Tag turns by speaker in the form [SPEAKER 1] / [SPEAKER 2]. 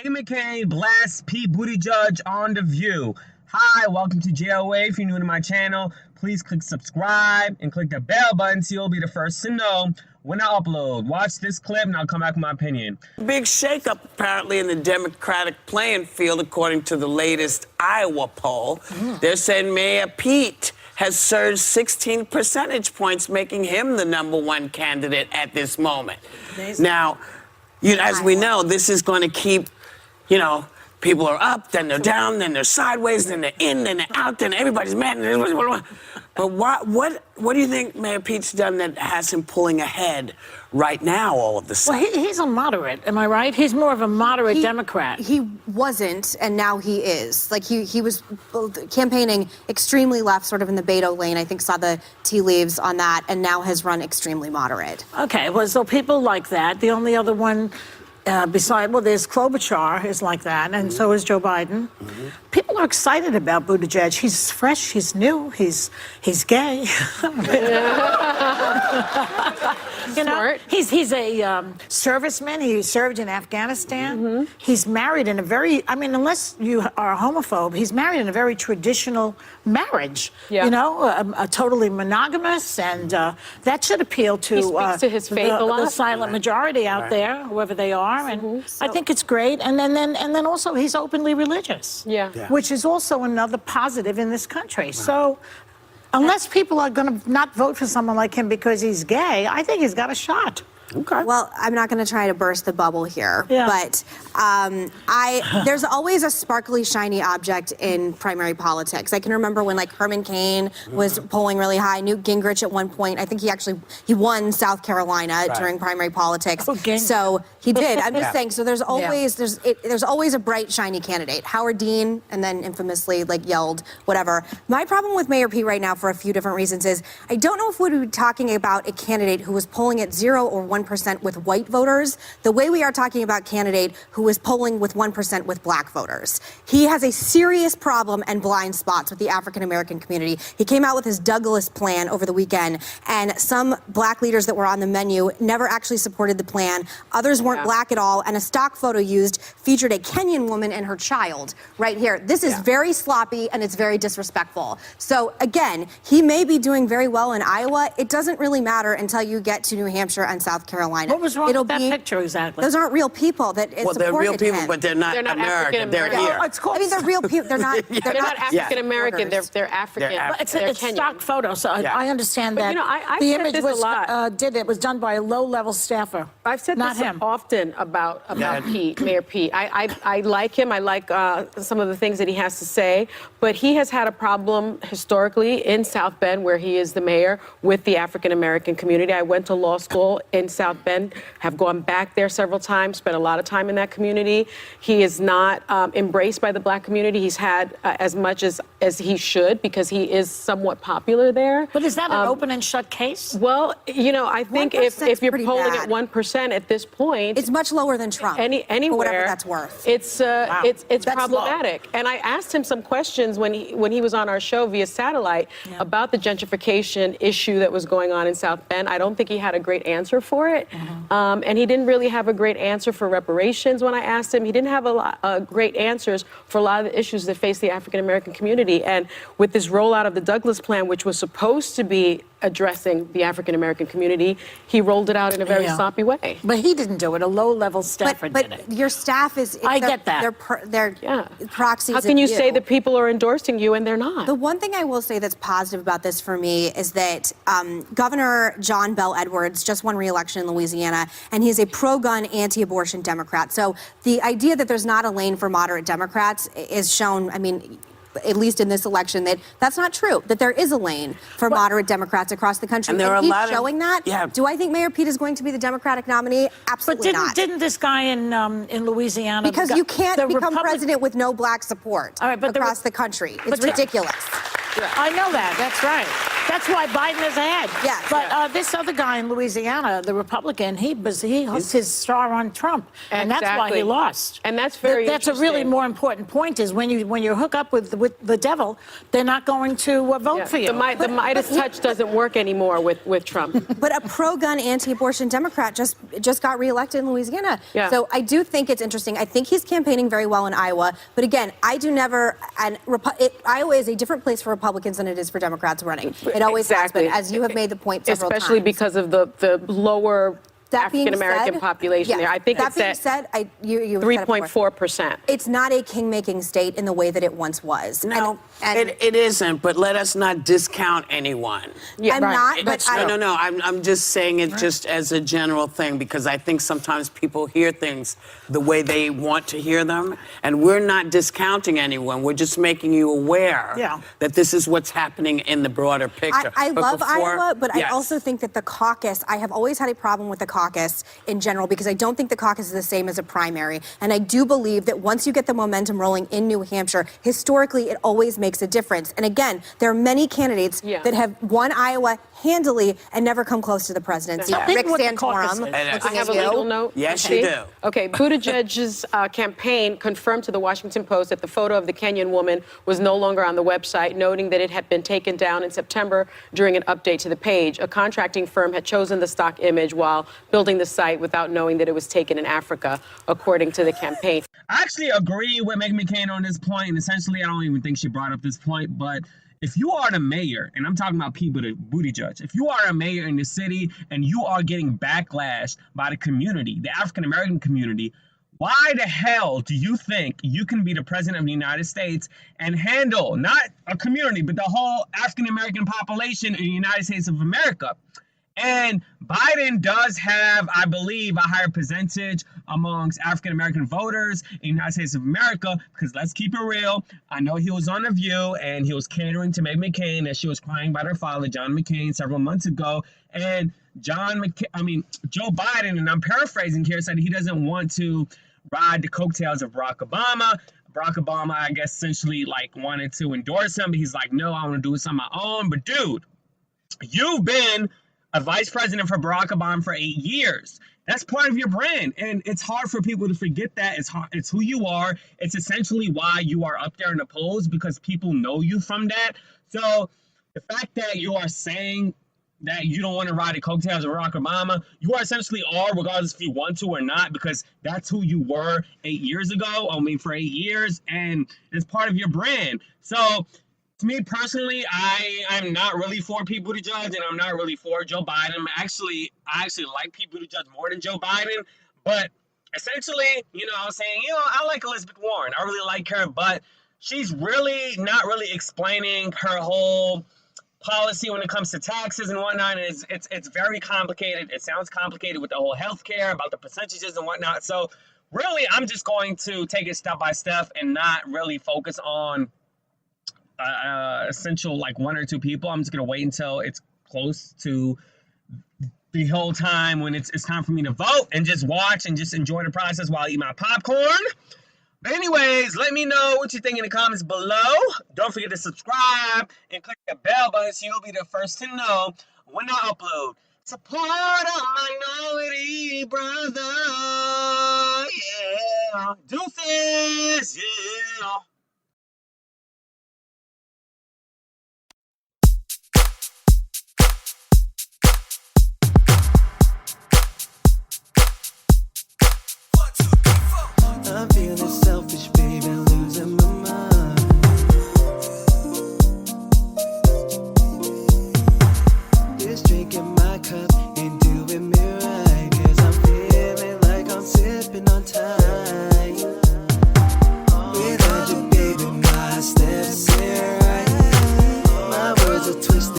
[SPEAKER 1] Meghan McCain blasts Pete Buttigieg on The View. Hi, welcome to JOA. If you're new to my channel, please click subscribe and click the bell button so you'll be the first to know when I upload. Watch this clip and I'll come back with my opinion.
[SPEAKER 2] Big shakeup apparently in the Democratic playing field, according to the latest Iowa poll. They're saying Mayor Pete has surged 16 percentage points, making him the #1 candidate at this moment. Now, as we know, this is going to keep, people are up, then they're down, then they're sideways, then they're in, then they're out, then everybody's mad. But what do you think Mayor Pete's done that has him pulling ahead right now all of a sudden?
[SPEAKER 3] Well, he's a moderate, am I right? He's more of a moderate Democrat.
[SPEAKER 4] He wasn't, and now he is. Like, he was campaigning extremely left, sort of in the Beto lane. I think saw the tea leaves on that, and now has run extremely moderate.
[SPEAKER 3] Okay, well, so people like that. The only other one there's Klobuchar is like that, and so is Joe Biden. People are excited about Buttigieg. He's fresh, he's new, he's gay. He's a serviceman. He served in Afghanistan. He's married in a very, unless you are a homophobe, he's married in a very traditional marriage. A totally monogamous, and that should appeal to,
[SPEAKER 5] he speaks to his faith a lot.
[SPEAKER 3] The silent majority out there, whoever they are. And I think it's great. And then also he's openly religious. Which is also another positive in this country. So unless people are going to not vote for someone like him because he's gay, I think he's got a shot.
[SPEAKER 4] Okay. Well, I'm not going to try to burst the bubble here, but there's always a sparkly, shiny object in primary politics. I can remember when, like, Herman Cain was polling really high. Newt Gingrich at one point, I think he won South Carolina during primary politics. So he did. I'm just saying. So there's always there's always a bright, shiny candidate. Howard Dean, and then infamously yelled whatever. My problem with Mayor Pete right now, for a few different reasons, is I don't know if we'd be talking about a candidate who was polling at 0 or 1% with white voters, the way we are talking about candidate who is polling with 1% with black voters. He has a serious problem and blind spots with the African-American community. He came out with his Douglas plan over the weekend, and some black leaders that were on the menu never actually supported the plan. Others weren't black at all, and a stock photo used featured a Kenyan woman and her child right here. This is very sloppy, and it's very disrespectful. So again, he may be doing very well in Iowa. It doesn't really matter until you get to New Hampshire and South Carolina.
[SPEAKER 3] What was wrong with that picture exactly?
[SPEAKER 4] Those aren't real people that supported him.
[SPEAKER 2] Well, they're real people, but they're not American. They're here.
[SPEAKER 4] They're real people. They're not
[SPEAKER 5] African American. They're African.
[SPEAKER 3] It's stock photo, so I understand that.
[SPEAKER 5] I've
[SPEAKER 3] the
[SPEAKER 5] said
[SPEAKER 3] image
[SPEAKER 5] this
[SPEAKER 3] was
[SPEAKER 5] a lot.
[SPEAKER 3] It was done by a low-level staffer.
[SPEAKER 5] I've said
[SPEAKER 3] not
[SPEAKER 5] this
[SPEAKER 3] him.
[SPEAKER 5] often about Pete, Mayor Pete. I like him. I like some of the things that he has to say, but he has had a problem historically in South Bend, where he is the mayor, with the African American community. I went to law school in South Bend, have gone back there several times, spent a lot of time in that community. He is not embraced by the black community. He's had as much as he should, because he is somewhat popular there.
[SPEAKER 3] But is that an open and shut case?
[SPEAKER 5] Well, I think if you're polling at 1% at this point,
[SPEAKER 4] it's much lower than Trump.
[SPEAKER 5] Anywhere,
[SPEAKER 4] whatever that's worth.
[SPEAKER 5] It's problematic. And I asked him some questions when he was on our show via satellite about the gentrification issue that was going on in South Bend. I don't think he had a great answer for it. And he didn't really have a great answer for reparations when I asked him. He didn't have a lot great answers for a lot of the issues that face the African-American community. And with this rollout of the Douglas plan, which was supposed to be addressing the African-American community, he rolled it out in a very sloppy way.
[SPEAKER 3] But he didn't do it. A low-level staffer did it.
[SPEAKER 4] But your staff is...
[SPEAKER 3] I get that.
[SPEAKER 4] They're proxies.
[SPEAKER 5] How can you say that people are endorsing you and they're not?
[SPEAKER 4] The one thing I will say that's positive about this for me is that Governor John Bel Edwards just won re-election in Louisiana, and he's a pro-gun, anti-abortion Democrat. So the idea that there's not a lane for moderate Democrats is shown, at least in this election, that's not true, that there is a lane for moderate Democrats across the country.
[SPEAKER 2] And there are a lot
[SPEAKER 4] showing that. Do I think Mayor Pete is going to be the Democratic nominee? Absolutely not.
[SPEAKER 3] But didn't this guy in Louisiana...
[SPEAKER 4] Because you can't become president with no black support across the country. It's ridiculous.
[SPEAKER 3] I know that. That's right. That's why Biden is ahead.
[SPEAKER 4] Yes.
[SPEAKER 3] But this other guy in Louisiana, the Republican, he hooked his star on Trump, and that's why he lost.
[SPEAKER 5] And that's very
[SPEAKER 3] That's a really more important point is when you hook up with the devil, they're not going to vote for you.
[SPEAKER 5] The Midas touch doesn't work anymore with Trump.
[SPEAKER 4] But a pro-gun, anti-abortion Democrat just got reelected in Louisiana.
[SPEAKER 5] Yeah.
[SPEAKER 4] So I do think it's interesting. I think he's campaigning very well in Iowa. But again, Iowa is a different place for Republicans than it is for Democrats running. It always has been, as you have made the point several times.
[SPEAKER 5] Especially because of the lower African-American population there. I think it's at 3.4%.
[SPEAKER 4] It's not a king-making state in the way that it once was.
[SPEAKER 2] No, it isn't, but let us not discount anyone.
[SPEAKER 4] Yeah,
[SPEAKER 2] I'm just saying it just as a general thing because I think sometimes people hear things the way they want to hear them, and we're not discounting anyone. We're just making you aware that this is what's happening in the broader picture.
[SPEAKER 4] I love Iowa, but I also think that the caucus, I have always had a problem with the caucus in general because I don't think the caucus is the same as a primary. And I do believe that once you get the momentum rolling in New Hampshire, historically, it always makes a difference. And again, there are many candidates that have won Iowa handily and never come close to the presidency. Rick Santorum.
[SPEAKER 5] I have a legal note.
[SPEAKER 2] Yes, you do.
[SPEAKER 5] Okay, Buttigieg's campaign confirmed to the Washington Post that the photo of the Kenyan woman was no longer on the website, noting that it had been taken down in September during an update to the page. A contracting firm had chosen the stock image while building the site without knowing that it was taken in Africa, according to the campaign.
[SPEAKER 1] I actually agree with Meghan McCain on this point, and essentially I don't even think she brought up this point, but if you are the mayor, and I'm talking about Pete Buttigieg, if you are a mayor in the city and you are getting backlash by the community, the African-American community, why the hell do you think you can be the president of the United States and handle not a community, but the whole African-American population in the United States of America? And Biden does have, I believe, a higher percentage amongst African-American voters in the United States of America, because let's keep it real. I know he was on The View and he was catering to Meghan McCain as she was crying about her father, John McCain, several months ago. And Joe Biden, and I'm paraphrasing here, said he doesn't want to ride the coattails of Barack Obama. Barack Obama, I guess, essentially wanted to endorse him, but he's like, no, I want to do this on my own. But dude, you've been a vice president for Barack Obama for 8 years. That's part of your brand. And it's hard for people to forget that. It's who you are. It's essentially why you are up there in the polls, because people know you from that. So the fact that you are saying that you don't want to ride the coattails of Barack Obama, you are essentially regardless if you want to or not, because that's who you were 8 years ago. For 8 years. And it's part of your brand. So to me personally, I'm not really for Pete Buttigieg, and I'm not really for Joe Biden. I actually like Pete Buttigieg more than Joe Biden. But essentially, I was saying, I like Elizabeth Warren. I really like her, but she's really not really explaining her whole policy when it comes to taxes and whatnot. And it's very complicated. It sounds complicated with the whole health care, about the percentages and whatnot. So really, I'm just going to take it step by step and not really focus on essential one or two people. I'm just gonna wait until it's close to the whole time when it's time for me to vote and just watch and just enjoy the process while I eat my popcorn. But anyways, let me know what you think in the comments below. Don't forget to subscribe and click the bell button so you'll be the first to know when I upload. Support a minority brother, yeah. Deuces, yeah.